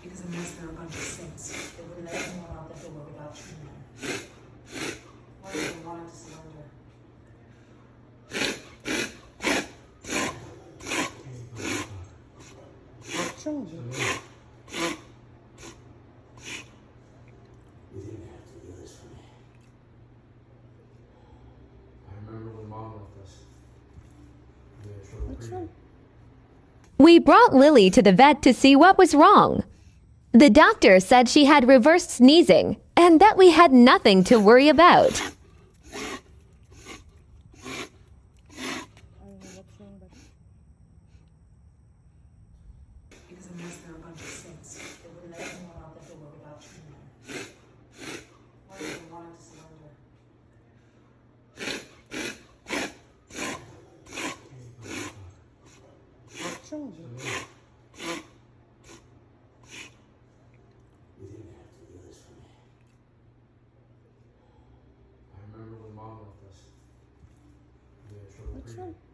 Because unless they're a bunch of simps, they wouldn't let anyone out the door without shooting them. Why would they want to surrender? What's wrong with you? You didn't have to do this for me. I remember when Mom left us. We had trouble What's breathing. wrong? We brought Lily to the vet to see what was wrong. The doctor said she had reverse sneezing and that we had nothing to worry about. I don't know what's wrong, but Because unless they're a bunch of simps, they wouldn't let anyone out the door without shooting them. Why would they want to surrender? what's wrong with you? You didn't have to do this for me. I remember when Mom left us. We had trouble What's breathing. wrong?